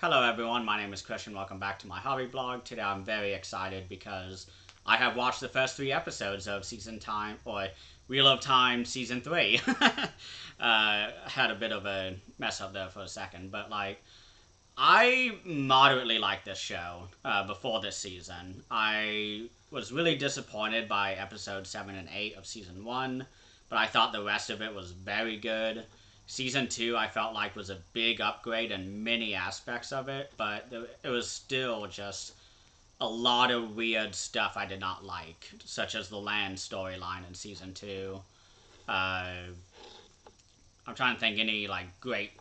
Hello everyone, my name is Christian. Welcome back to my hobby blog. Today I'm very excited because I have watched the first 3 episodes of Season Time, or Wheel of Time Season 3. Had a bit of a mess up there for a second, but I moderately liked this show before this season. I was really disappointed by episodes 7 and 8 of Season 1, but I thought the rest of it was very good. Season 2 I felt like was a big upgrade in many aspects of it, but it was still just a lot of weird stuff I did not like, such as the land storyline in Season 2. Uh, I'm trying to think any great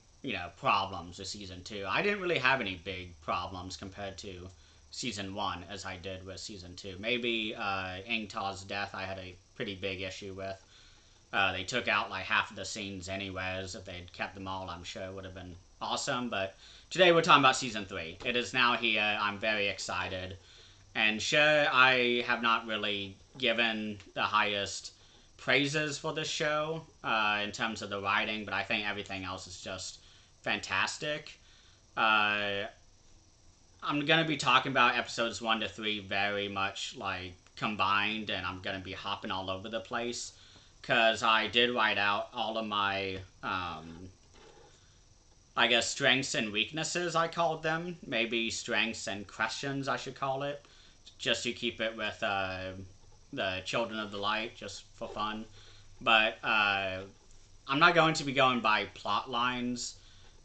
problems with Season 2. I didn't really have any big problems compared to Season 1 as I did with Season 2. Maybe Ingtar's death I had a pretty big issue with. They took out half of the scenes anyways. If they'd kept them all, I'm sure it would have been awesome. But today we're talking about Season 3. It is now here. I'm very excited. And sure, I have not really given the highest praises for this show in terms of the writing, but I think everything else is just fantastic. I'm going to be talking about episodes 1 to 3 very much combined, and I'm going to be hopping all over the place. Because I did write out all of my, I guess, strengths and weaknesses, I called them. Maybe strengths and questions, I should call it. Just to keep it with the Children of the Light, just for fun. But I'm not going to be going by plot lines,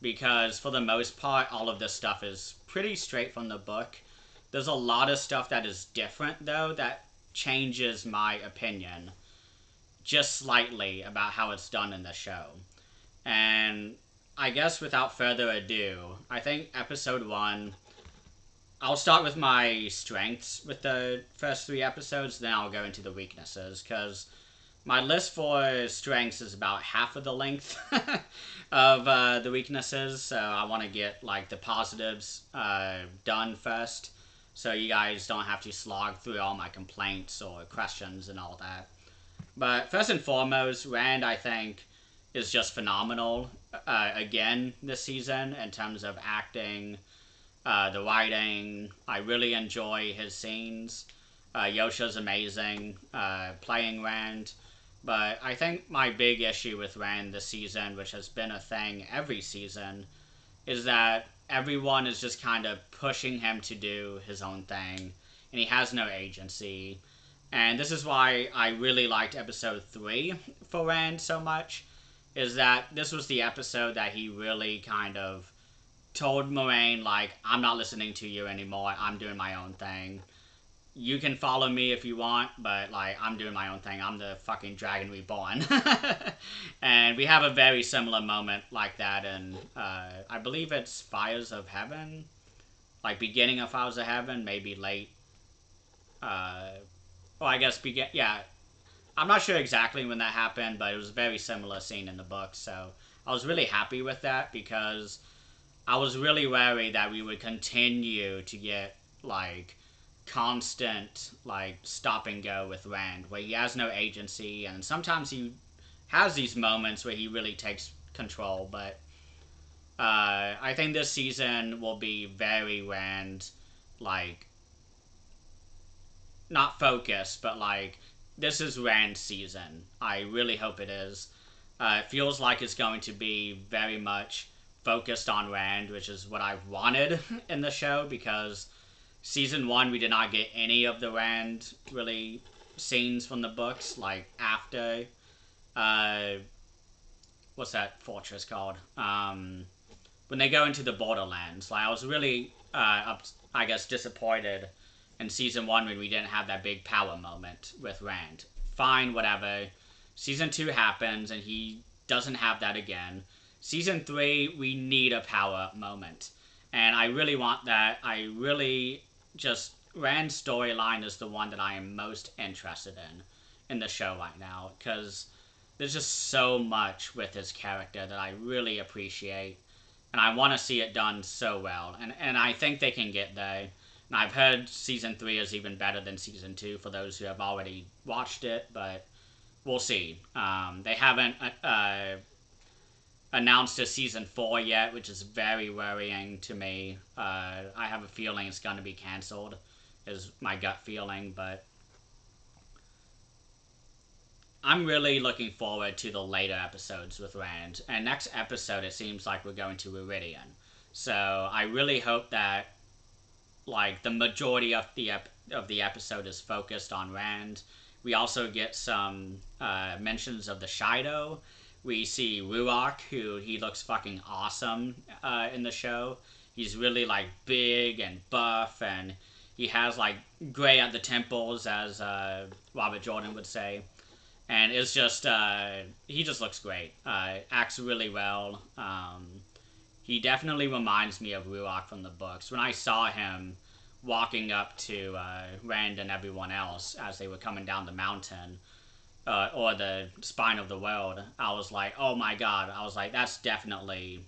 because for the most part, all of this stuff is pretty straight from the book. There's a lot of stuff that is different, though, that changes my opinion just slightly about how it's done in the show. And I guess without further ado, I think episode 1, I'll start with my strengths with the first 3 episodes, then I'll go into the weaknesses, because my list for strengths is about half of the length of the weaknesses, so I want to get the positives done first, so you guys don't have to slog through all my complaints or questions and all that. But first and foremost, Rand, I think, is just phenomenal again this season in terms of acting, the writing. I really enjoy his scenes. Yosha's amazing playing Rand. But I think my big issue with Rand this season, which has been a thing every season, is that everyone is just kind of pushing him to do his own thing, and he has no agency. And this is why I really liked episode 3 for Rand so much, is that this was the episode that he really kind of told Moiraine, I'm not listening to you anymore, I'm doing my own thing. You can follow me if you want, but I'm doing my own thing, I'm the fucking Dragon Reborn. And we have a very similar moment like that in, I believe it's Fires of Heaven? Beginning of Fires of Heaven, maybe late, well, I guess yeah. I'm not sure exactly when that happened, but it was a very similar scene in the book, so I was really happy with that, because I was really worried that we would continue to get, constant, stop and go with Rand, where he has no agency, and sometimes he has these moments where he really takes control, but I think this season will be very Rand, not focused, but this is Rand's season. I really hope it is. It feels like it's going to be very much focused on Rand, which is what I've wanted in the show, because season 1 we did not get any of the Rand really scenes from the books, after what's that fortress called? When they go into the Borderlands. I was really I guess disappointed in season 1 when we didn't have that big power moment with Rand. Fine, whatever. Season 2 happens, and he doesn't have that again. Season 3, we need a power moment. And I really want that. Rand's storyline is the one that I am most interested in the show right now, because there's just so much with his character that I really appreciate, and I want to see it done so well, and I think they can get there. And I've heard season 3 is even better than season 2 for those who have already watched it, but we'll see. They haven't, I guess, confirmed the ending, but I think they're going to get there. And I think they can get there. And I've heard season 3 is even better than season 2 for those who have already watched it, but we'll see. They haven't, I guess, confirmed the ending, but I think they're going to get there. And I think announced a season 4 yet, which is very worrying to me. I have a feeling it's going to be cancelled, is my gut feeling, but I'm really looking forward to the later episodes with Rand. And next episode, it seems like we're going to Iridian. So I really hope that like the majority of the episode is focused on Rand. We also get some mentions of the Shido. We see Ruark, who he looks fucking awesome in the show. He's really like big and buff, and he has like gray at the temples, as Robert Jordan would say. And it's just he just looks great. Acts really well. He definitely reminds me of Ruark from the books. When I saw him walking up to Rand and everyone else as they were coming down the mountain, or the spine of the world, I was like, oh my god. I was like, that's definitely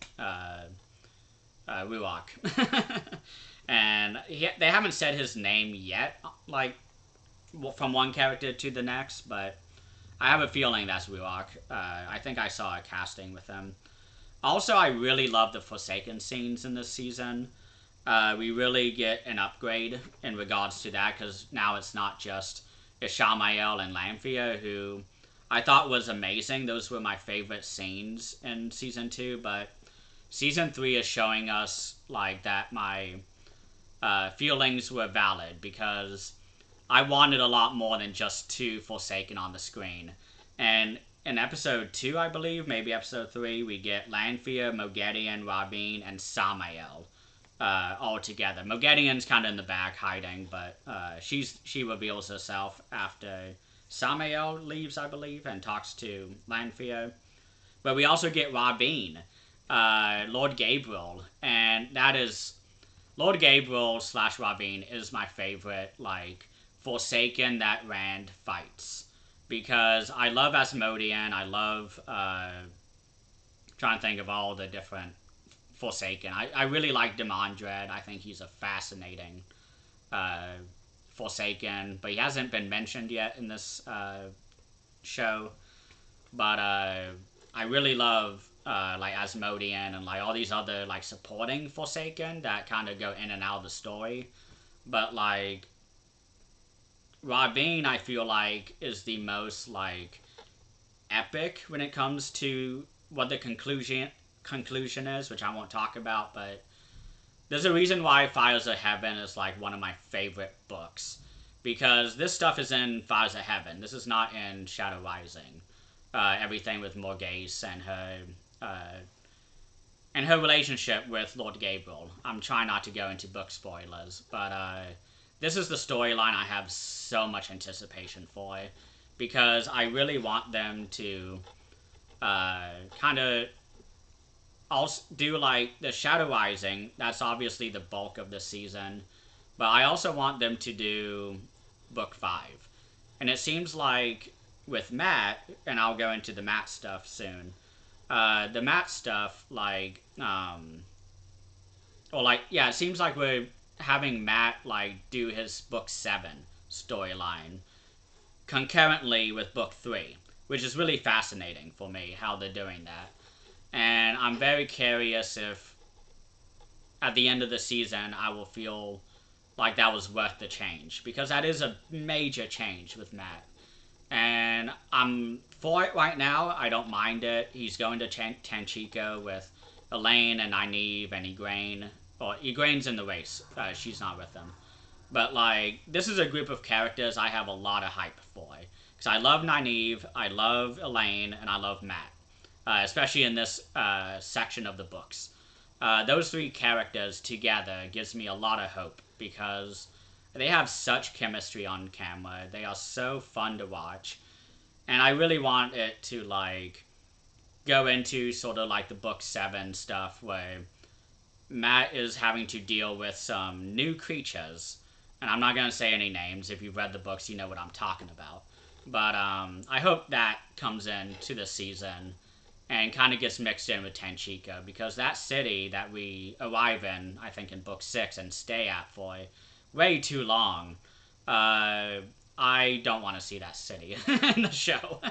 Ruark. And they haven't said his name yet, like, from one character to the next, but I have a feeling that's Ruark. I think I saw a casting with him. Also, I really love the Forsaken scenes in this season. We really get an upgrade in regards to that, because now it's not just Ishamael and Lanfear, who I thought was amazing. Those were my favorite scenes in Season 2, but Season 3 is showing us like that my feelings were valid, because I wanted a lot more than just two Forsaken on the screen. And in episode 2, I believe, maybe episode 3, we get Lanfear, Moghedien, Rabin, and Samael all together. Moghedien's kind of in the back hiding, but she reveals herself after Samael leaves, I believe, and talks to Lanfear. But we also get Rabin, Lord Gabriel, and that is Lord Gabriel / Rabin is my favorite, like, Forsaken that Rand fights, because I love Asmodean. I love trying to think of all the different Forsaken. I really like Demandred. I think he's a fascinating Forsaken, but he hasn't been mentioned yet in this show. But I really love like Asmodean and like all these other like supporting Forsaken that kind of go in and out of the story. But like Rabin, I feel like, is the most like epic when it comes to what the conclusion is, which I won't talk about, but there's a reason why Fires of Heaven is like one of my favorite books, because this stuff is in Fires of Heaven. This is not in Shadow Rising. Everything with Morghese and her relationship with Lord Gabriel. I'm trying not to go into book spoilers, but this is the storyline I have so much anticipation for, because I really want them to kind of also do like the Shadow Rising. That's obviously the bulk of the season, but I also want them to do book 5. And it seems like with Matt, and I'll go into the Matt stuff soon, the Matt stuff, like, or like, yeah, it seems like we're having Matt like do his book 7 storyline concurrently with book 3, which is really fascinating for me how they're doing that. And I'm very curious if at the end of the season I will feel like that was worth the change, because that is a major change with Matt. And I'm for it right now. I don't mind it. He's going to Tanchico with Elaine and Nynaeve and Igraine. Well, Igraine's in the race. She's not with them. But, like, this is a group of characters I have a lot of hype for. Because I love Nynaeve, I love Elaine, and I love Matt. Especially in this section of the books. Those 3 characters together gives me a lot of hope, because they have such chemistry on camera. They are so fun to watch. And I really want it to, like, go into sort of like the book 7 stuff, where Matt is having to deal with some new creatures. And I'm not going to say any names. If you've read the books, you know what I'm talking about. But I hope that comes into the season and kind of gets mixed in with Tanchico, because that city that we arrive in, I think in book 6, and stay at for way too long, I don't want to see that city in the show.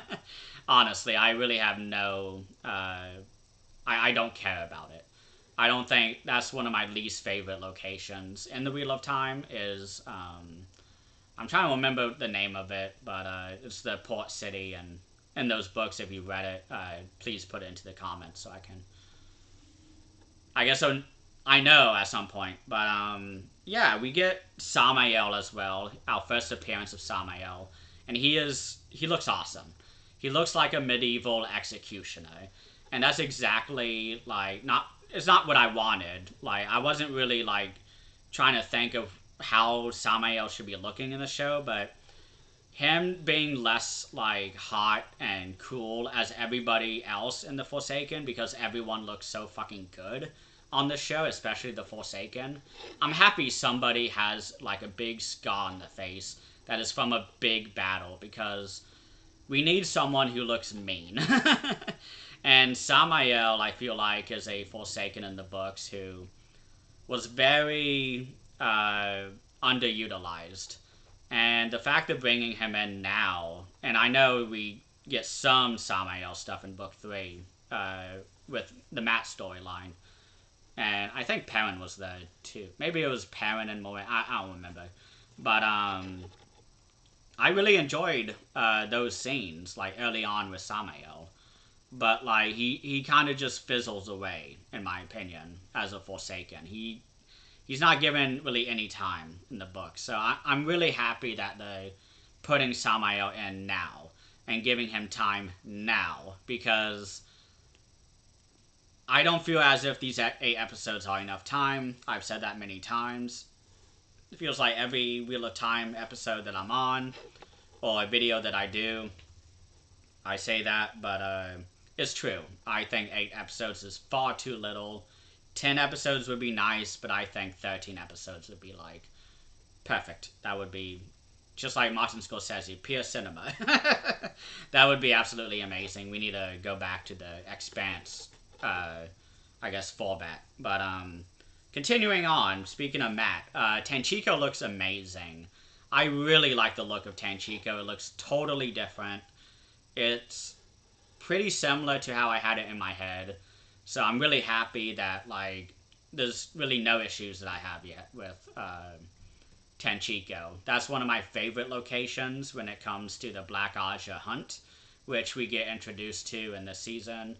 Honestly, I really have no... I I don't care about it. I don't think that's one of my least favorite locations in the Wheel of Time is I'm trying to remember the name of it, but it's the port city, and in those books, if you read it, please put it into the comments so I can. I guess I know at some point, but yeah, we get Samael as well, our first appearance of Samael, and he looks awesome. He looks like a medieval executioner, and that's exactly like not. It's not what I wanted. Like I wasn't really like trying to think of how Samael should be looking in the show, but him being less like hot and cool as everybody else in the Forsaken because everyone looks so fucking good on the show, especially the Forsaken. I'm happy somebody has like a big scar on the face that is from a big battle because we need someone who looks mean. And Samael, I feel like, is a Forsaken in the books who was very underutilized. And the fact of bringing him in now, and I know we get some Samael stuff in book 3 with the Matt storyline, and I think Perrin was there too. Maybe it was Perrin and Moiraine. I don't remember, but I really enjoyed those scenes like early on with Samael. But like he kind of just fizzles away, in my opinion, as a Forsaken. He's not given really any time in the book. So I'm really happy that they're putting Samael in now and giving him time now because I don't feel as if these 8 episodes are enough time. I've said that many times. It feels like every Wheel of Time episode that I'm on or a video that I do, I say that, but it's true. I think 8 episodes is far too little. 10 episodes would be nice, but I think 13 episodes would be like perfect. That would be just like Martin Scorsese, pure cinema. That would be absolutely amazing. We need to go back to the Expanse, I guess, format. But continuing on, speaking of Matt, Tanchico looks amazing. I really like the look of Tanchico. It looks totally different. It's pretty similar to how I had it in my head. So I'm really happy that like there's really no issues that I have yet with Tanchico. That's one of my favorite locations when it comes to the Black Aja hunt, which we get introduced to in this season,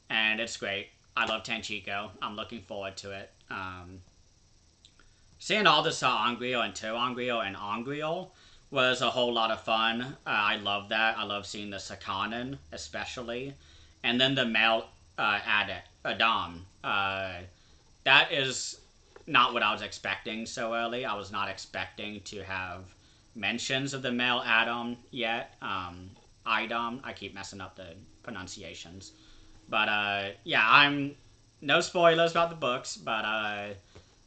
and it's great. I love Tanchico. I'm looking forward to it. Seeing all the Sa'angreal and Terangreal and Angreal was a whole lot of fun. I love that. I love seeing the Sakanen, especially. And then the male Adam. That is not what I was expecting so early. I was not expecting to have mentions of the male Adam yet. Idam. I keep messing up the pronunciations. But yeah, I'm no spoilers about the books, but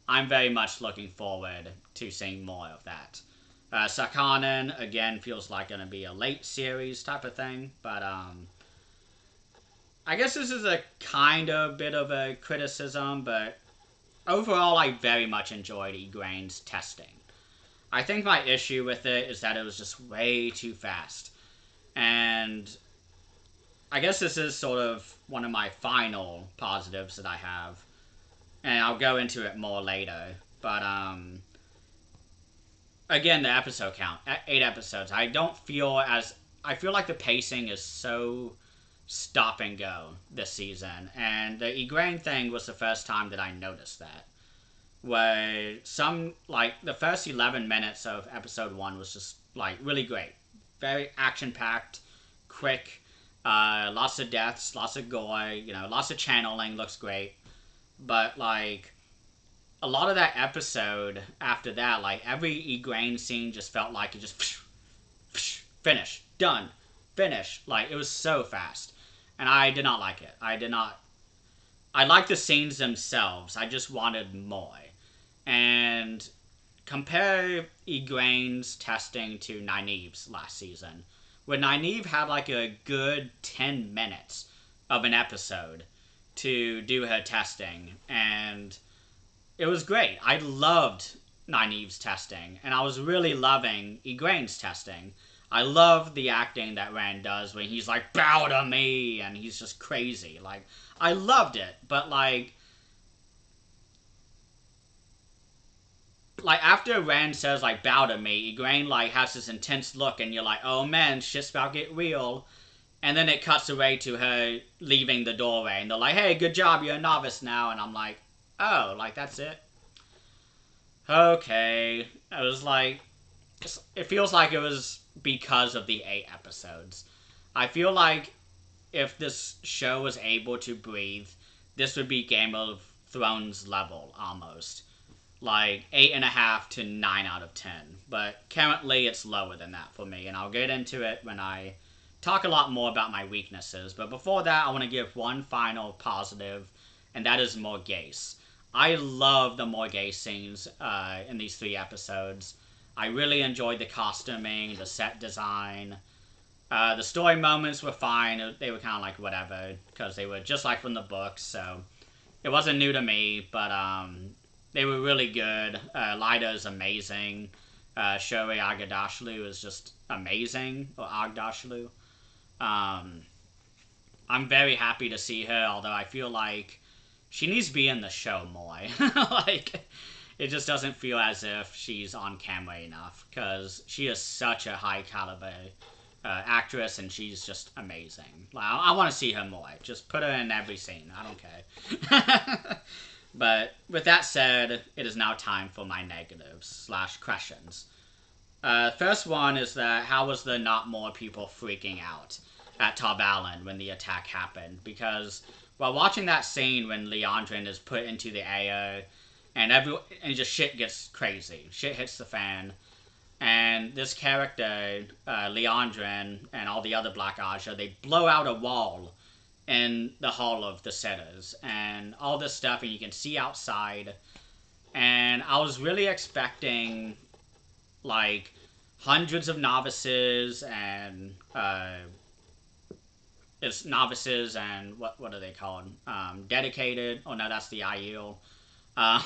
I'm very much looking forward to seeing more of that. Sakanen, again, feels like going to be a late series type of thing, but I guess this is a kind of bit of a criticism, but overall I very much enjoyed Igraine's testing. I think my issue with it is that it was just way too fast. And I guess this is sort of one of my final positives that I have. And I'll go into it more later. But, again, the episode count. 8 episodes. I feel like the pacing is so stop and go this season. And the Igraine thing was the first time that I noticed that. Where the first 11 minutes of episode 1 was just, like, really great. Very action-packed, quick, lots of deaths, lots of gore, lots of channeling, looks great. But, like, a lot of that episode after that, like, every Igraine scene just felt like it just finish, done, finish. Like, it was so fast. And I did not like it. I liked the scenes themselves. I just wanted more. And compare Igraine's testing to Nynaeve's last season, where Nynaeve had like a good 10 minutes of an episode to do her testing, and it was great. I loved Nynaeve's testing, and I was really loving Igraine's testing. I love the acting that Rand does when he's like, bow to me, and he's just crazy. Like, I loved it, but like after Rand says like bow to me, Egwene like has this intense look, and you're like, oh man, shit's about to get real. And then it cuts away to her leaving the doorway, and they're like, hey, good job, you're a novice now. And I'm like, oh, like that's it? Okay. I was like, it feels like it was because of the 8 episodes. I feel like if this show was able to breathe, this would be Game of Thrones level almost. Like 8.5 to 9 out of 10. But currently it's lower than that for me, and I'll get into it when I talk a lot more about my weaknesses. But before that, I want to give one final positive, and that is Morghese. I love the Morghese scenes in these 3 episodes. I really enjoyed the costuming, the set design. The story moments were fine. They were kind of like whatever, because they were just like from the books, so it wasn't new to me, but they were really good. Lyda is amazing. Shoei Agdashlu is just amazing, or Agdashlu. Um, I'm very happy to see her, although I feel like she needs to be in the show more. Like, it just doesn't feel as if she's on camera enough, because she is such a high caliber actress, and she's just amazing. Like, I want to see her more. Just put her in every scene. I don't care. But with that said, it is now time for my negatives / questions. First one is that how was there not more people freaking out at Top Allen when the attack happened? Because while watching that scene when Leandrin is put into the air and just shit gets crazy, shit hits the fan, and this character, Leandrin, and all the other Black Aja, they blow out a wall in the Hall of the Sitters and all this stuff, and you can see outside. And I was really expecting like hundreds of novices and it's novices and what are they called? Dedicated. Oh no, that's the Aiel. Um,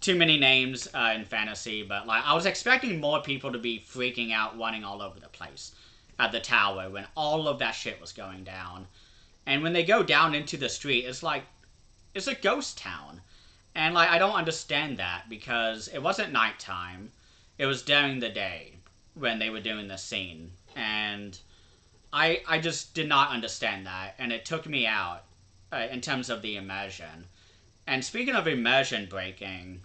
too many names in fantasy, but like I was expecting more people to be freaking out, running all over the place at the tower when all of that shit was going down. And when they go down into the street, it's like, it's a ghost town. And like, I don't understand that because it wasn't nighttime. It was during the day when they were doing the scene. And I just did not understand that. And it took me out in terms of the immersion. And speaking of immersion breaking,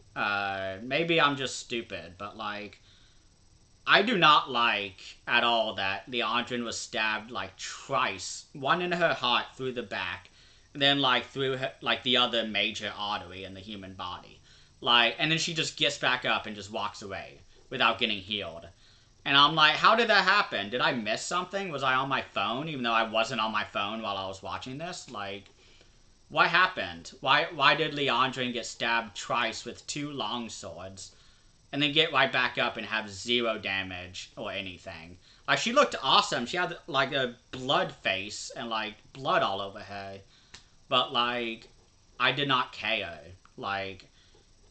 maybe I'm just stupid, but like, I do not like at all that Leandrin was stabbed like twice, one in her heart through the back, and then like through her, like the other major artery in the human body, like, and then she just gets back up and just walks away without getting healed. And I'm like, how did that happen? Did I miss something? Was I on my phone, even though I wasn't on my phone while I was watching this? Like, what happened? Why did Leandrin get stabbed twice with 2 long swords? And then get right back up and have 0 damage or anything. Like, she looked awesome. She had, like, a blood face and, like, blood all over her. But, like, I did not care, like,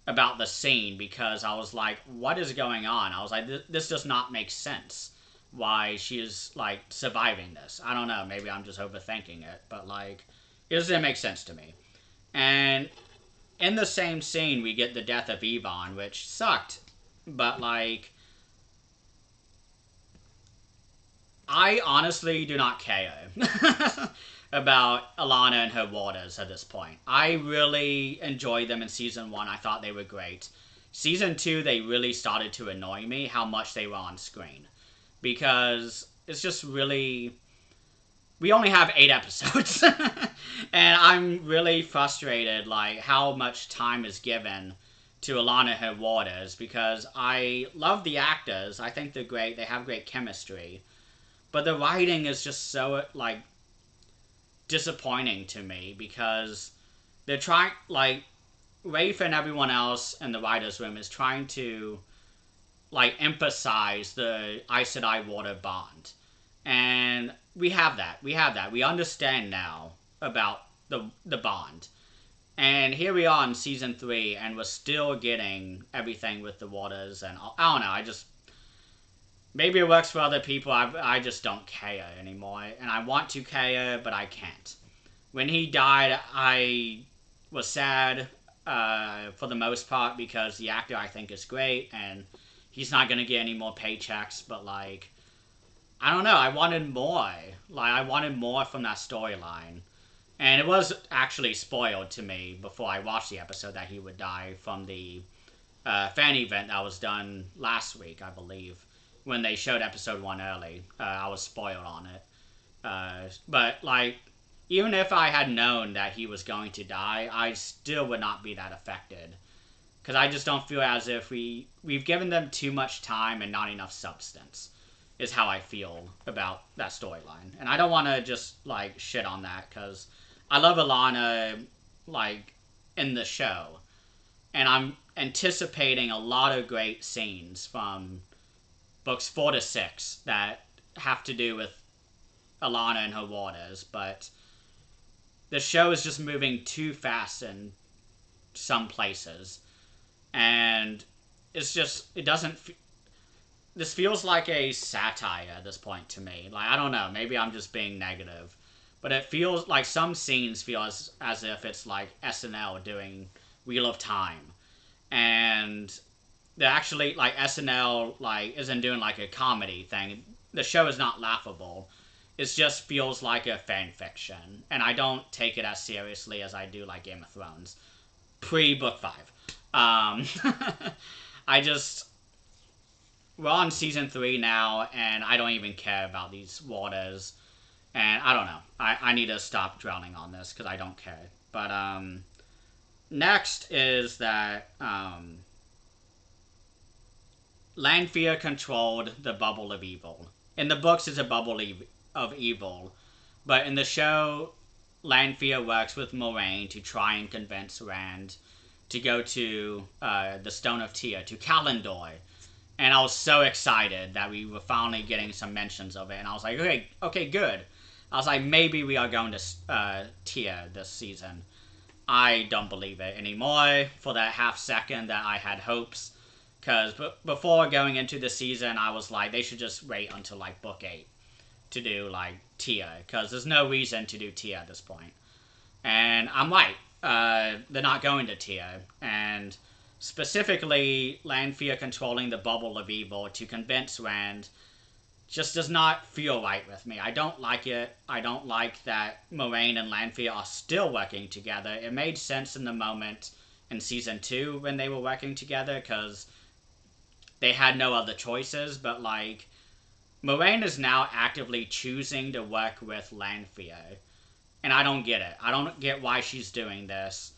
about the scene because I was like, what is going on? I was like, this does not make sense. Why she is, like, surviving this. I don't know. Maybe I'm just overthinking it. But, like, it doesn't make sense to me. And in the same scene, we get the death of Yvonne, which sucked. But, like, I honestly do not care about Alana and her warders at this point. I really enjoyed them in Season 1. I thought they were great. Season 2, they really started to annoy me how much they were on screen. Because it's just really... We only have 8 episodes. And I'm really frustrated, like, how much time is given to Alana and her warders, because I love the actors. I think they're great. They have great chemistry. But the writing is just so, like, disappointing to me, because they're trying, like, Rafe and everyone else in the writer's room is trying to, like, emphasize the Aes Sedai water bond. And we have that. We understand now about the bond. And here we are in Season 3, and we're still getting everything with the waters, and I don't know, maybe it works for other people. I just don't care anymore, and I want to care, but I can't. When he died, I was sad for the most part because the actor I think is great, and he's not gonna get any more paychecks. But like, I don't know. I wanted more. Like, I wanted more from that storyline. And it was actually spoiled to me before I watched the episode that he would die from the fan event that was done last week, I believe. When they showed episode 1 early, I was spoiled on it. But, like, even if I had known that he was going to die, I still would not be that affected. Because I just don't feel as if we've given them too much time and not enough substance, is how I feel about that storyline. And I don't want to just, like, shit on that, because I love Alana, like, in the show. And I'm anticipating a lot of great scenes from books 4 to 6 that have to do with Alana and her waters, but the show is just moving too fast in some places. And it's just, it doesn't... This feels like a satire at this point to me. Like, I don't know, maybe I'm just being negative. But it feels like some scenes feel as if it's like SNL doing Wheel of Time. And they're actually, like, SNL, like, isn't doing, like, a comedy thing. The show is not laughable. It just feels like a fan fiction. And I don't take it as seriously as I do, like, Game of Thrones. Pre-Book 5. I just... We're on season 3 now, and I don't even care about these waters. And I don't know. I need to stop dwelling on this, because I don't care. But, next is that, Lanfear controlled the Bubble of Evil. In the books, it's a Bubble of Evil. But in the show, Lanfear works with Moiraine to try and convince Rand to go to the Stone of Tear, to Kalimdor. And I was so excited that we were finally getting some mentions of it. And I was like, okay, good. I was like, maybe we are going to Tear this season. I don't believe it anymore for that half second that I had hopes. Because before going into the season, I was like, they should just wait until, like, book 8 to do, like, Tear. Because there's no reason to do Tear at this point. And I'm right. They're not going to Tear. And specifically, Lanfear controlling the Bubble of Evil to convince Rand just does not feel right with me. I don't like it. I don't like that Moiraine and Lanfear are still working together. It made sense in the moment in season 2 when they were working together, because they had no other choices, but, like, Moiraine is now actively choosing to work with Lanfear. And I don't get it. I don't get why she's doing this.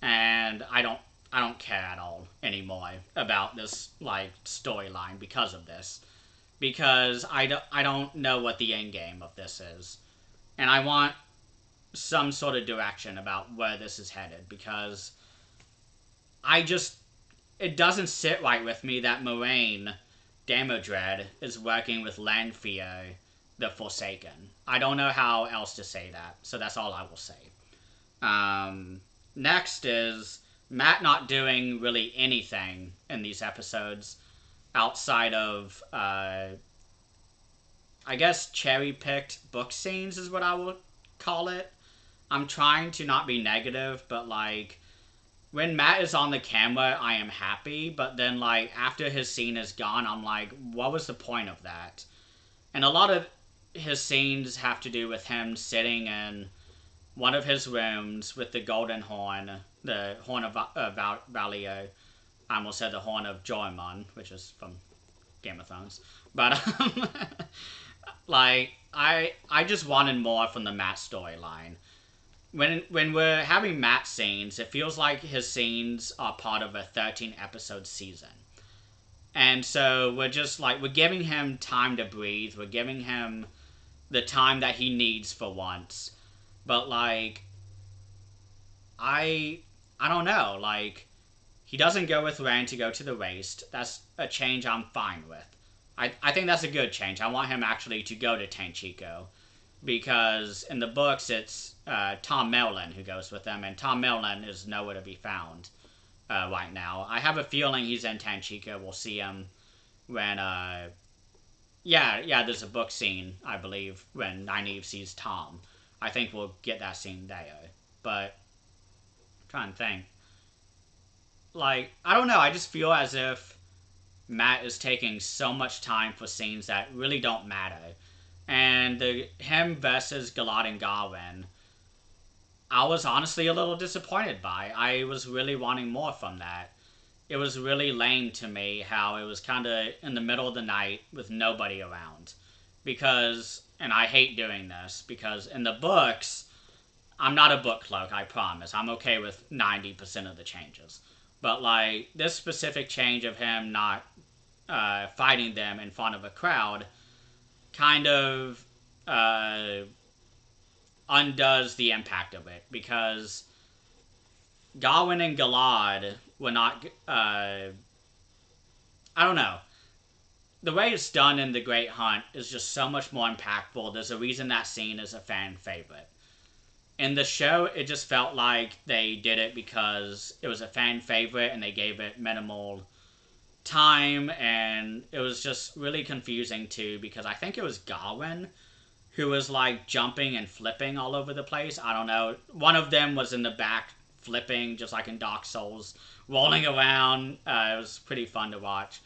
And I don't care at all anymore about this, like, storyline because of this. Because I don't know what the end game of this is. And I want some sort of direction about where this is headed. Because it doesn't sit right with me that Moiraine Damodred is working with Lanfear the Forsaken. I don't know how else to say that. So that's all I will say. Next is Matt not doing really anything in these episodes outside of, I guess, cherry-picked book scenes is what I would call it. I'm trying to not be negative, but, like, when Matt is on the camera, I am happy, but then, like, after his scene is gone, I'm like, what was the point of that? And a lot of his scenes have to do with him sitting in one of his rooms with the golden horn, the horn of Valio. I almost said the horn of Joramun, which is from Game of Thrones. But, like, I just wanted more from the Matt storyline. When we're having Matt scenes, it feels like his scenes are part of a 13-episode season. And so we're just, like, we're giving him time to breathe. We're giving him the time that he needs for once. But, like, I don't know, like, he doesn't go with Rand to go to the Waste. That's a change I'm fine with. I think that's a good change. I want him actually to go to Tanchico. Because in the books, it's Tom Mellon who goes with them. And Tom Mellon is nowhere to be found right now. I have a feeling he's in Tanchico. We'll see him when yeah, there's a book scene, I believe, when Nynaeve sees Tom. I think we'll get that scene there. But I'm trying to think. Like, I don't know, I just feel as if Matt is taking so much time for scenes that really don't matter. And the him versus Galad and Garwin, I was honestly a little disappointed by. I was really wanting more from that. It was really lame to me how it was kind of in the middle of the night with nobody around. Because, and I hate doing this, because in the books, I'm not a book clerk, I promise. I'm okay with 90% of the changes. But, like, this specific change of him not fighting them in front of a crowd kind of uh, undoes the impact of it. Because Gawain and Galad were not. I don't know. The way it's done in The Great Hunt is just so much more impactful. There's a reason that scene is a fan favorite. In the show, it just felt like they did it because it was a fan favorite and they gave it minimal time, and it was just really confusing too because I think it was Gawain who was like jumping and flipping all over the place. I don't know. One of them was in the back flipping, just like in Dark Souls, rolling around. It was pretty fun to watch.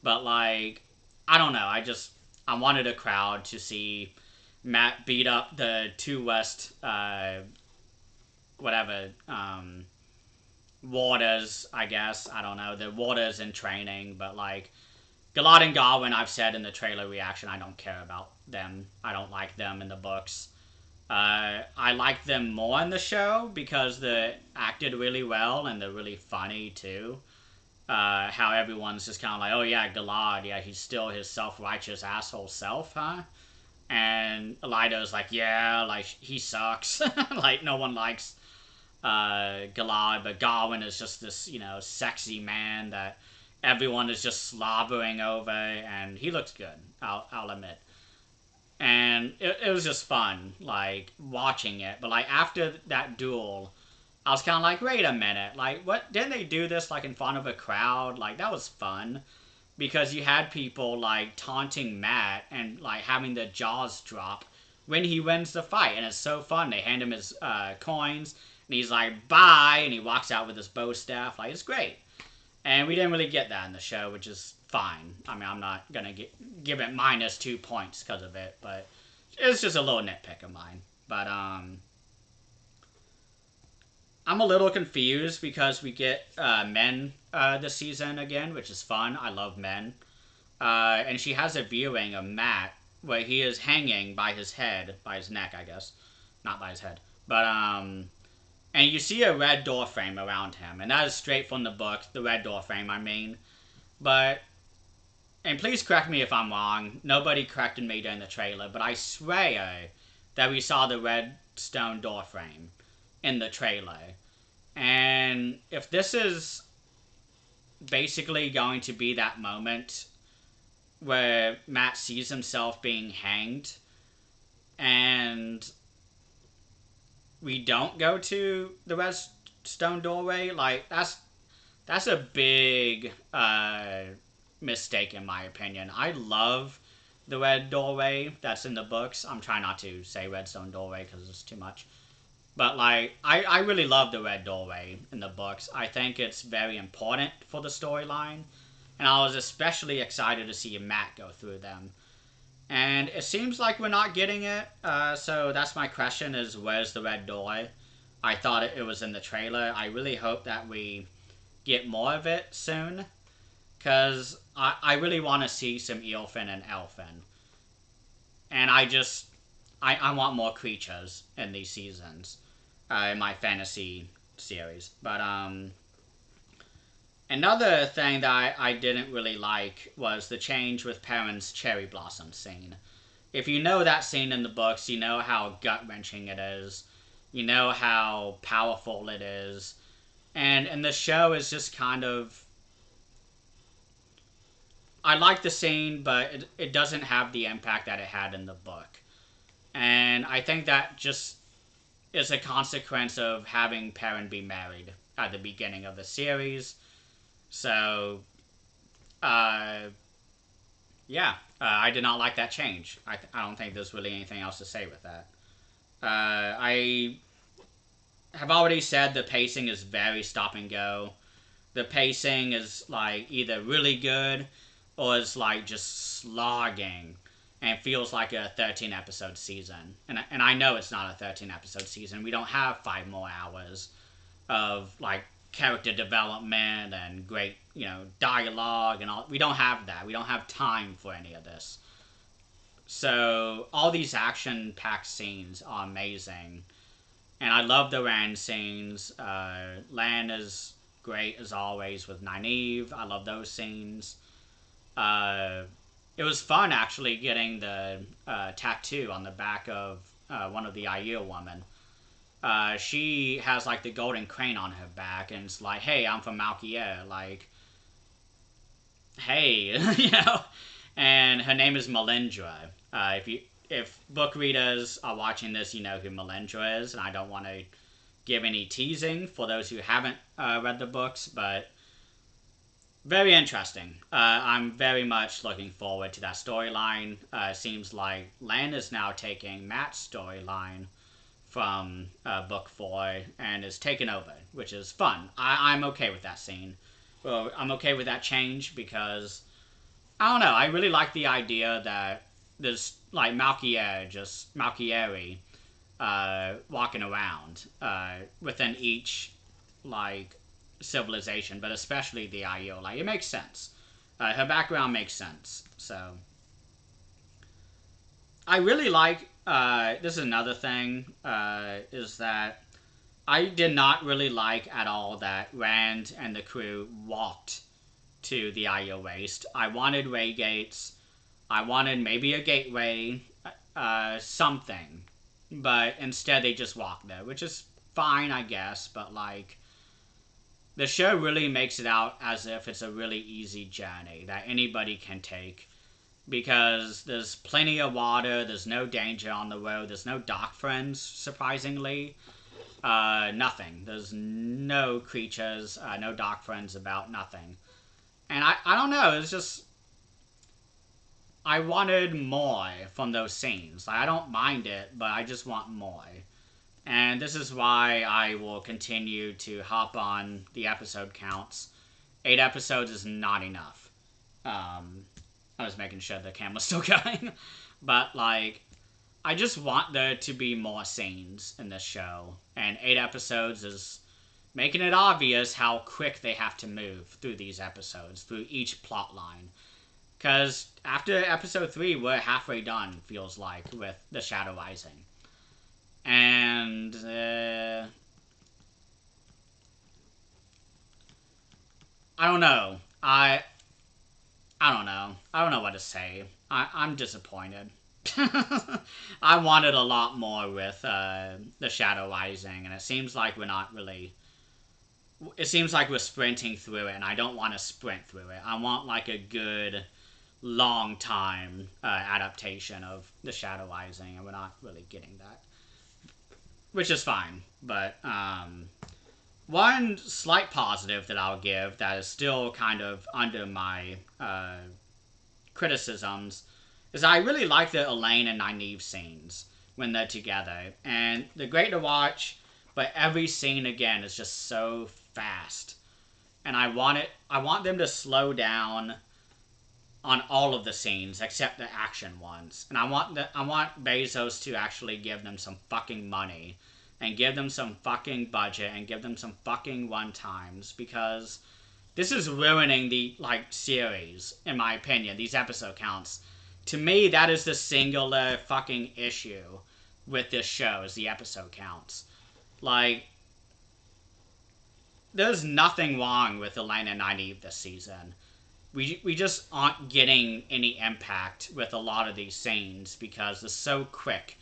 But like, I don't know. I wanted a crowd to see Matt beat up the two West, whatever, warders. I guess I don't know the warders in training, but like Galad and Garwin, I've said in the trailer reaction, I don't care about them. I don't like them in the books. I like them more in the show because they acted really well and they're really funny too. How everyone's just kind of like, oh yeah, Galad, yeah, he's still his self-righteous asshole self, huh? And Elido's like, yeah, like he sucks. Like no one likes Galad, but Garwin is just this, sexy man that everyone is just slobbering over, and he looks good. I'll admit. And it was just fun, like watching it. But like after that duel, I was kind of like, wait a minute, like what? Didn't they do this like in front of a crowd? Like that was fun because you had people like taunting Matt and like having their jaws drop when he wins the fight, and it's so fun. They hand him his coins, and he's like, bye, and he walks out with his bow staff. Like it's great. And we didn't really get that in the show, which is fine. I mean, I'm not going to give it -2 points because of it, but it's just a little nitpick of mine. But I'm a little confused because we get men this season again, which is fun. I love men. And she has a viewing of Matt where he is hanging by his head, by his neck, I guess. Not by his head. But and you see a red door frame around him, and that is straight from the book, the red door frame, I mean. But, and please correct me if I'm wrong, nobody corrected me during the trailer, but I swear that we saw the red stone door frame in the trailer. And if this is basically going to be that moment where Matt sees himself being hanged, and we don't go to the red stone doorway, like that's a big mistake in my opinion. I love the red doorway that's in the books. I'm trying not to say red stone doorway because it's too much. But like I really love the red doorway in the books. I think it's very important for the storyline. And I was especially excited to see Matt go through them. And it seems like we're not getting it. So that's my question is, where's the red door? I thought it was in the trailer. I really hope that we get more of it soon. Because I really want to see some Eelfin and Elfin. And I want more creatures in these seasons. In my fantasy series. But, another thing that I didn't really like was the change with Perrin's cherry blossom scene. If you know that scene in the books, you know how gut-wrenching it is. You know how powerful it is. And in the show is just kind of... I like the scene, but it doesn't have the impact that it had in the book. And I think that just is a consequence of having Perrin be married at the beginning of the series. So, yeah. I did not like that change. I don't think there's really anything else to say with that. I have already said the pacing is very stop and go. The pacing is like either really good or it's like just slogging and feels like a 13 episode season. And I know it's not a 13 episode season. We don't have 5 more hours of like character development and great, dialogue and all. We don't have that. We don't have time for any of this. So all these action packed scenes are amazing. And I love the Rand scenes. Lan is great as always with Nynaeve. I love those scenes. It was fun actually getting the tattoo on the back of one of the Aiel women. She has like the golden crane on her back, and it's like, hey, I'm from Malkier. Like, hey, And her name is Melindra. If book readers are watching this, you know who Melindra is, and I don't want to give any teasing for those who haven't read the books, but very interesting. I'm very much looking forward to that storyline. Seems like Lan is now taking Matt's storyline from book 4 and is taken over, which is fun. I'm okay with that scene. Well, I'm okay with that change because I don't know. I really like the idea that there's like Malkieri walking around within each like civilization, but especially the Aiel. Like, it makes sense. Her background makes sense. So I really like. This is another thing. Is that I did not really like at all that Rand and the crew walked to the Aiel Waste. I wanted way gates. I wanted maybe a gateway, something, but instead they just walked there, which is fine, I guess. But like, the show really makes it out as if it's a really easy journey that anybody can take, because there's plenty of water, there's no danger on the road, there's no dock friends, surprisingly. Nothing. There's no creatures, no dock friends about, nothing. And I don't know, it's just, I wanted more from those scenes. Like, I don't mind it, but I just want more. And this is why I will continue to hop on the episode counts. 8 episodes is not enough. I was making sure the camera's still going. But, like, I just want there to be more scenes in this show. And 8 episodes is making it obvious how quick they have to move through these episodes, through each plot line. Because after episode 3, we're halfway done, feels like, with The Shadow Rising. And I don't know. I don't know. I don't know what to say. I'm disappointed. I wanted a lot more with The Shadow Rising, and it seems like we're not really. It seems like we're sprinting through it, and I don't want to sprint through it. I want like a good, long time adaptation of The Shadow Rising, and we're not really getting that. Which is fine, but one slight positive that I'll give that is still kind of under my criticisms is I really like the Elaine and Nynaeve scenes when they're together, and they're great to watch, but every scene again is just so fast, and I want them to slow down on all of the scenes except the action ones, and I want Bezos to actually give them some fucking money and give them some fucking budget and give them some fucking run times, because this is ruining the like series, in my opinion. These episode counts, to me, that is the singular fucking issue with this show, is the episode counts. Like, there's nothing wrong with Elena and Nynaeve this season. We just aren't getting any impact with a lot of these scenes because they're so quick.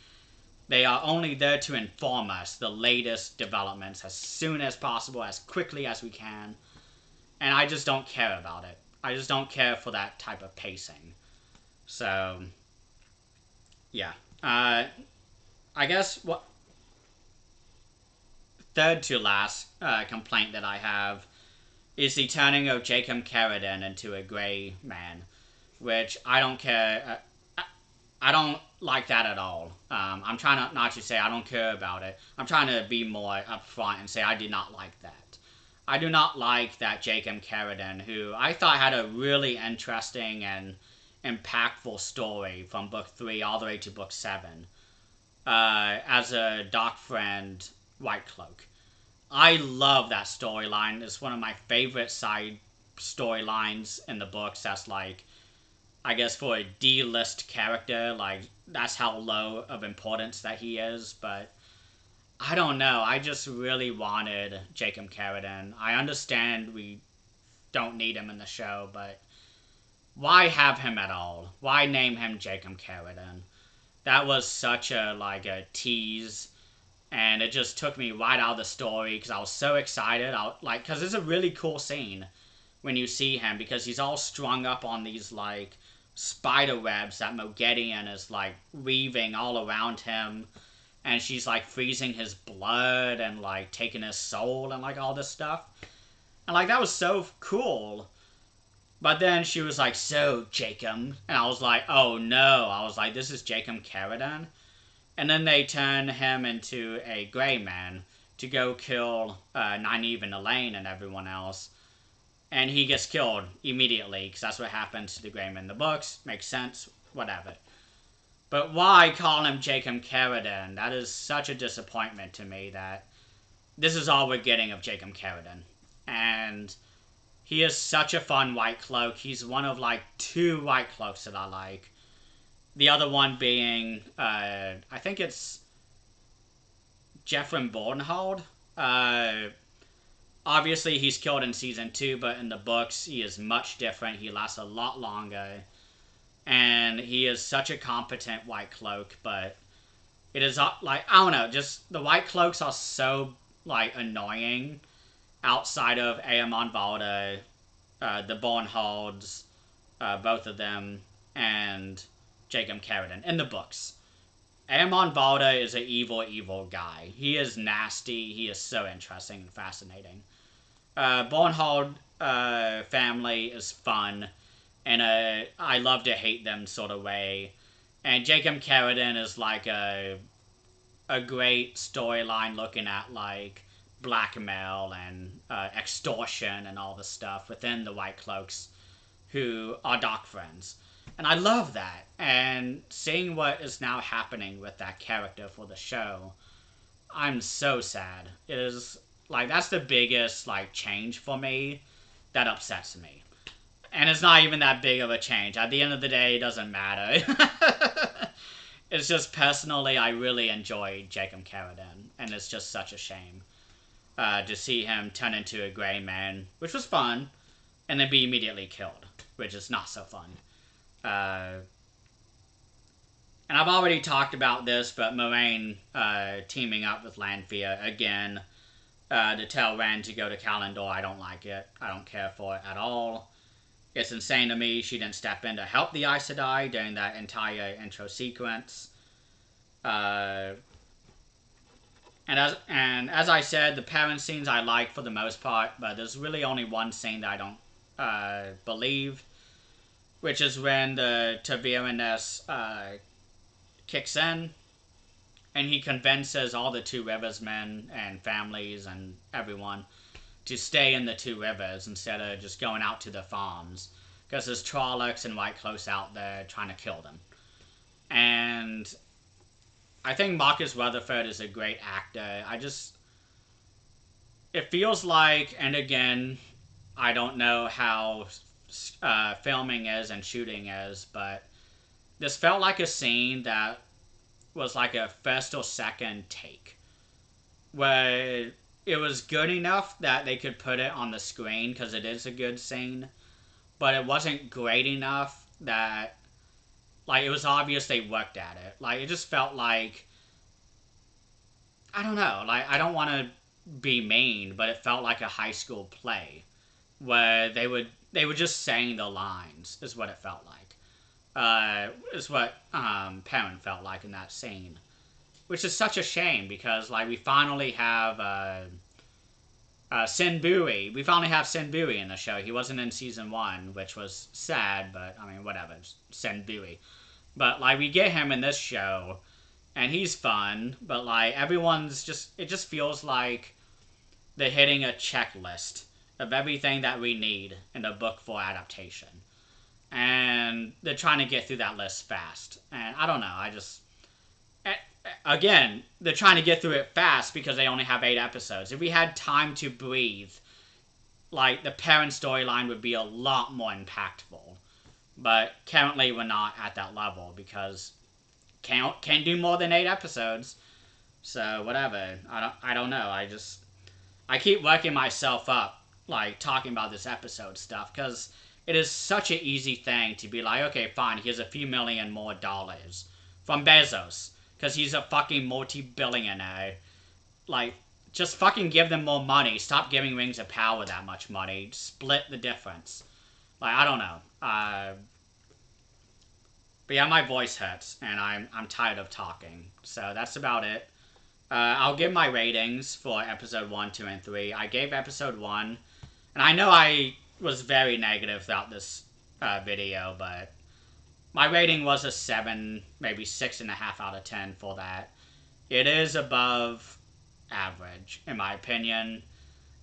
They are only there to inform us the latest developments as soon as possible, as quickly as we can. And I just don't care about it. I just don't care for that type of pacing. So, yeah. I guess what third to last complaint that I have is the turning of Jacob Carradine into a grey man. which I don't care. I don't like that at all. I'm trying to not to say I don't care about it. I'm trying to be more upfront and say I did not like that. I do not like that Jacob Carradine, who I thought had a really interesting and impactful story from book 3 all the way to book 7, as a Dark Friend White Cloak. I love that storyline. It's one of my favorite side storylines in the books. That's like, I guess for a D-list character, like that's how low of importance that he is. But I don't know. I just really wanted Jacob Carradine. I understand we don't need him in the show, but why have him at all? Why name him Jacob Carradine? That was such a like a tease, and it just took me right out of the story because I was so excited. Because it's a really cool scene when you see him, because he's all strung up on these like spider webs that Moghedien is like weaving all around him, and she's like freezing his blood and like taking his soul and like all this stuff, and like that was so cool. But then she was like, "So, Jacob," and I was like, "Oh no!" I was like, "This is Jacob Carradine." And then they turn him into a gray man to go kill Nynaeve and Elaine and everyone else. And he gets killed immediately, because that's what happens to the gray man in the books. Makes sense, whatever. But why call him Jacob Carradine? That is such a disappointment to me that this is all we're getting of Jacob Carradine. And he is such a fun White Cloak. He's one of like 2 White Cloaks that I like. The other one being, I think it's Jeffrey Bordenhold. Obviously, he's killed in season 2, but in the books, he is much different. He lasts a lot longer. And he is such a competent White Cloak, but it is like, I don't know, just the White Cloaks are so like annoying outside of Aemon Valda, the Bornholds, both of them, and Jacob Carradine in the books. Aemon Valda is an evil guy. He is nasty. He is so interesting and fascinating. Bornhold family is fun, and I love to hate them sort of way. And Jacob Carradine is like a great storyline looking at like blackmail and extortion and all the stuff within the White Cloaks, who are Dark Friends. And I love that. And seeing what is now happening with that character for the show, I'm so sad. It is like, that's the biggest like change for me that upsets me. And it's not even that big of a change. At the end of the day, it doesn't matter. It's just personally, I really enjoyed Jacob Carradine, and it's just such a shame to see him turn into a gray man, which was fun, and then be immediately killed, which is not so fun. And I've already talked about this, but Moiraine teaming up with Lanfear again to tell Ren to go to Kalendor, I don't like it. I don't care for it at all. It's insane to me she didn't step in to help the Aes Sedai during that entire intro sequence. And as I said, the parent scenes I like for the most part, but there's really only one scene that I don't believe, which is when the Ta'veren-ness kicks in, and he convinces all the Two Rivers men and families and everyone to stay in the Two Rivers instead of just going out to the farms, because there's Trollocs and White Cloaks out there trying to kill them. And I think Marcus Rutherford is a great actor. It feels like, and again, I don't know how filming is and shooting is, but this felt like a scene that was like a first or second take, where it was good enough that they could put it on the screen because it is a good scene, but it wasn't great enough that, like, it was obvious they worked at it. Like, it just felt like, I don't know, like, I don't want to be mean, but it felt like a high school play where they were just saying the lines, is what it felt like. Is what Perrin felt like in that scene, which is such a shame because, like, we finally have Sinbui. We finally have Sinbui in the show. He wasn't in season 1, which was sad, but I mean, whatever. Sinbui. But like, we get him in this show, and he's fun. But like, everyone's just, it just feels like they're hitting a checklist of everything that we need in a book for adaptation, and they're trying to get through that list fast. And I don't know. I just, again, they're trying to get through it fast because they only have 8 episodes. If we had time to breathe, like, the parent storyline would be a lot more impactful. But currently we're not at that level because can't do more than 8 episodes. So whatever. I don't know. I keep working myself up, like, talking about this episode stuff, because it is such an easy thing to be like, okay, fine, here's a few million more dollars from Bezos, because he's a fucking multi-billionaire. Like, just fucking give them more money. Stop giving Rings of Power that much money. Split the difference. Like, I don't know. But yeah, my voice hurts, and I'm tired of talking. So that's about it. I'll give my ratings for episode 1, 2, and 3. I gave episode 1, and I know I was very negative throughout this video, but my rating was a 7, maybe 6.5 out of 10 for that. It is above average, in my opinion.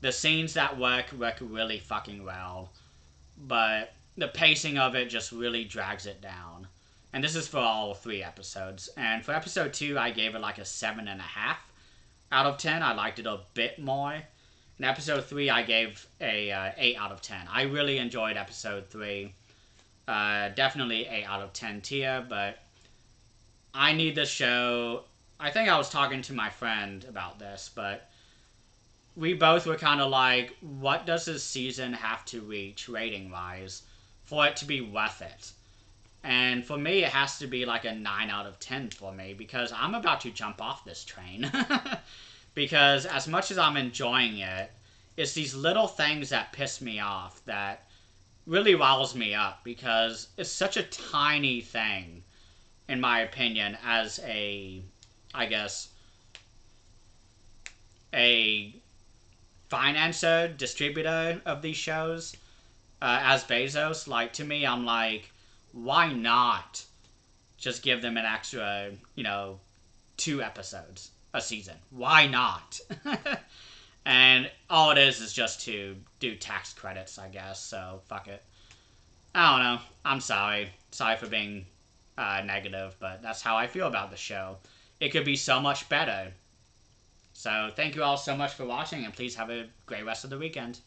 The scenes that work really fucking well, but the pacing of it just really drags it down. And this is for all 3 episodes. And for episode 2, I gave it like a 7.5 out of 10. I liked it a bit more. In episode 3, I gave a 8 out of 10. I really enjoyed episode 3. Definitely 8 out of 10 tier, but I need this show. I think I was talking to my friend about this, but we both were kind of like, what does this season have to reach rating-wise for it to be worth it? And for me, it has to be like a 9 out of 10 for me, because I'm about to jump off this train. Because as much as I'm enjoying it, it's these little things that piss me off that really riles me up, because it's such a tiny thing, in my opinion, as a, I guess, a financer, distributor of these shows, as Bezos. Like, to me, I'm like, why not just give them an extra, 2 episodes a season? Why not? And all it is just to do tax credits, I guess, so fuck it. I don't know. I'm sorry. Sorry for being negative, but that's how I feel about the show. It could be so much better. So thank you all so much for watching, and please have a great rest of the weekend.